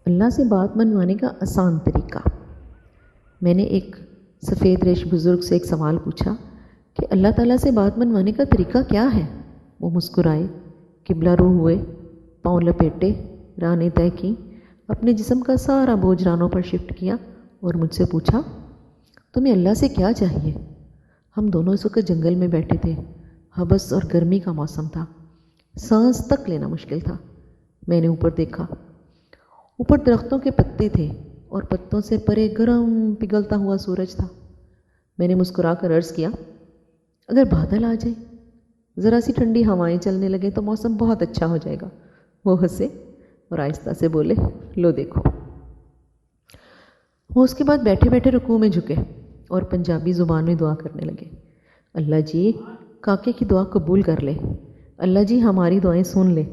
اللہ سے بات منوانے کا آسان طریقہ۔ میں نے ایک سفید ریش بزرگ سے ایک سوال پوچھا کہ اللہ تعالیٰ سے بات منوانے کا طریقہ کیا ہے؟ وہ مسکرائے، قبلہ رو ہوئے، پاؤں لپیٹے، رانیں طے کی، اپنے جسم کا سارا بوجھ رانوں پر شفٹ کیا اور مجھ سے پوچھا، تمہیں اللہ سے کیا چاہیے؟ ہم دونوں اس وقت جنگل میں بیٹھے تھے، حبس اور گرمی کا موسم تھا، سانس تک لینا مشکل تھا۔ میں نے اوپر دیکھا، اوپر درختوں کے پتے تھے اور پتوں سے پرے گرم پگھلتا ہوا سورج تھا۔ میں نے مسکرا کر عرض کیا، اگر بادل آ جائے، ذرا سی ٹھنڈی ہوائیں چلنے لگے تو موسم بہت اچھا ہو جائے گا۔ وہ ہنسے اور آہستہ سے بولے، لو دیکھو۔ وہ اس کے بعد بیٹھے بیٹھے رکوع میں جھکے اور پنجابی زبان میں دعا کرنے لگے، اللہ جی کاکے کی دعا قبول کر لے، اللہ جی ہماری دعائیں سن لے۔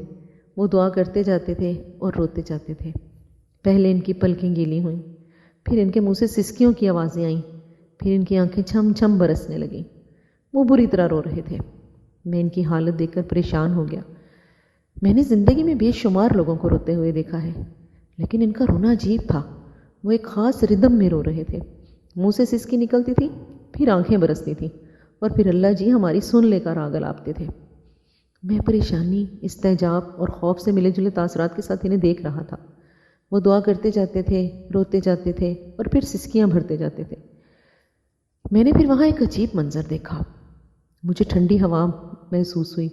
وہ دعا کرتے جاتے تھے اور روتے جاتے تھے۔ پہلے ان کی پلکیں گیلی ہوئیں، پھر ان کے منہ سے سسکیوں کی آوازیں آئیں، پھر ان کی آنکھیں چھم چھم برسنے لگیں۔ وہ بری طرح رو رہے تھے۔ میں ان کی حالت دیکھ کر پریشان ہو گیا۔ میں نے زندگی میں بے شمار لوگوں کو روتے ہوئے دیکھا ہے، لیکن ان کا رونا عجیب تھا۔ وہ ایک خاص ردم میں رو رہے تھے، منہ سے سسکی نکلتی تھی، پھر آنکھیں برستی تھیں، اور پھر اللہ جی ہماری سن لے کر راگ الاپتے تھے۔ میں پریشانی، استعجاب اور خوف سے ملے جلے تاثرات کے ساتھ انہیں دیکھ رہا تھا۔ وہ دعا کرتے جاتے تھے، روتے جاتے تھے اور پھر سسکیاں بھرتے جاتے تھے۔ میں نے پھر وہاں ایک عجیب منظر دیکھا۔ مجھے ٹھنڈی ہوا محسوس ہوئی،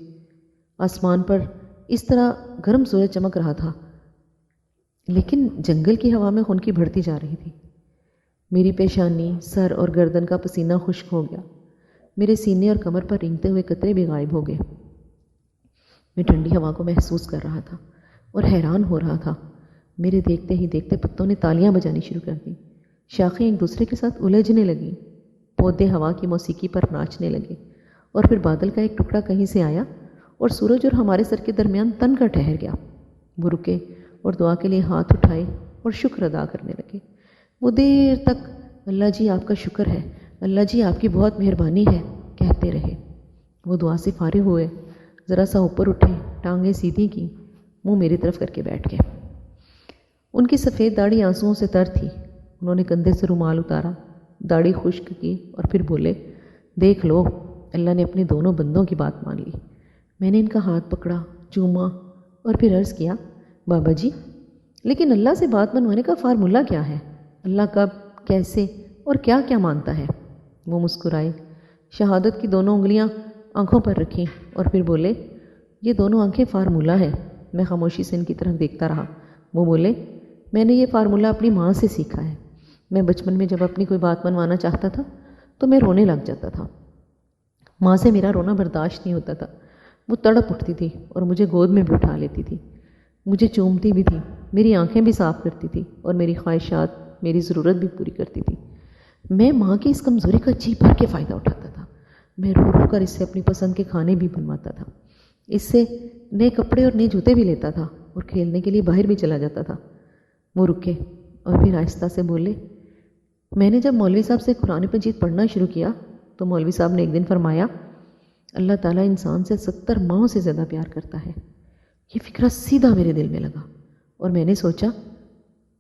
آسمان پر اس طرح گرم سورج چمک رہا تھا، لیکن جنگل کی ہوا میں خنکی بڑھتی جا رہی تھی۔ میری پیشانی، سر اور گردن کا پسینہ خشک ہو گیا، میرے سینے اور کمر پر رینگتے ہوئے قطرے بھی غائب ہو گئے۔ میں ٹھنڈی ہوا کو محسوس کر رہا تھا اور حیران ہو رہا تھا۔ میرے دیکھتے ہی دیکھتے پتوں نے تالیاں بجانی شروع کر دیں، شاخیں ایک دوسرے کے ساتھ الجھنے لگیں، پودے ہوا کی موسیقی پر ناچنے لگے، اور پھر بادل کا ایک ٹکڑا کہیں سے آیا اور سورج اور ہمارے سر کے درمیان تن کر ٹھہر گیا۔ وہ رکے اور دعا کے لیے ہاتھ اٹھائے اور شکر ادا کرنے لگے۔ وہ دیر تک اللہ جی آپ کا شکر ہے، اللہ جی آپ کی بہت مہربانی ہے کہتے رہے۔ وہ دعا سے فارغ ہوئے، ذرا سا اوپر اٹھے، ٹانگیں سیدھی کی، منہ میری طرف کر کے بیٹھ گئے۔ ان کی سفید داڑھی آنسوؤں سے تر تھی۔ انہوں نے کندھے سے رومال اتارا، داڑھی خشک کی اور پھر بولے، دیکھ لو اللہ نے اپنے دونوں بندوں کی بات مان لی۔ میں نے ان کا ہاتھ پکڑا، چوما اور پھر عرض کیا، بابا جی لیکن اللہ سے بات منوانے کا فارمولہ کیا ہے؟ اللہ کب، کیسے اور کیا کیا مانتا ہے؟ وہ مسکرائے، شہادت کی دونوں انگلیاں آنکھوں پر رکھیں اور پھر بولے، یہ دونوں آنکھیں فارمولہ ہے۔ میں خاموشی سے ان کی طرف دیکھتا رہا۔ وہ بولے، میں نے یہ فارمولہ اپنی ماں سے سیکھا ہے۔ میں بچپن میں جب اپنی کوئی بات منوانا چاہتا تھا تو میں رونے لگ جاتا تھا۔ ماں سے میرا رونا برداشت نہیں ہوتا تھا۔ وہ تڑپ اٹھتی تھی اور مجھے گود میں بھی اٹھا لیتی تھی، مجھے چومتی بھی تھی، میری آنکھیں بھی صاف کرتی تھی اور میری خواہشات، میری ضرورت بھی پوری کرتی تھی۔ میں ماں کی اس کمزوری کا جی بھر کے فائدہ اٹھاتا تھا۔ میں رو رو کر اس سے اپنی پسند کے کھانے بھی بنواتا تھا، اس سے نئے کپڑے اور نئے جوتے بھی لیتا تھا اور کھیلنے کے لیے باہر بھی چلا جاتا تھا۔ وہ رکے اور پھر آہستہ سے بولے، میں نے جب مولوی صاحب سے قرآن مجید پڑھنا شروع کیا تو مولوی صاحب نے ایک دن فرمایا، اللہ تعالیٰ انسان سے 70 ماؤں سے زیادہ پیار کرتا ہے۔ یہ فکرہ سیدھا میرے دل میں لگا اور میں نے سوچا،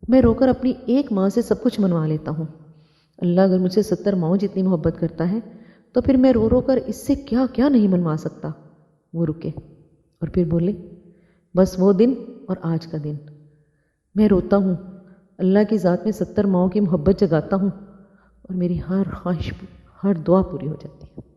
میں رو کر اپنی ایک ماں سے سب کچھ منوا لیتا ہوں، اللہ اگر مجھ سے 70 ماؤں جتنی محبت کرتا ہے تو پھر میں رو رو کر اس سے کیا کیا نہیں منوا سکتا۔ وہ رکے اور پھر بولے، بس وہ دن اور آج کا دن میں روتا ہوں، اللہ کی ذات میں 70 ماؤں کی محبت جگاتا ہوں اور میری ہر خواہش، ہر دعا پوری ہو جاتی ہے۔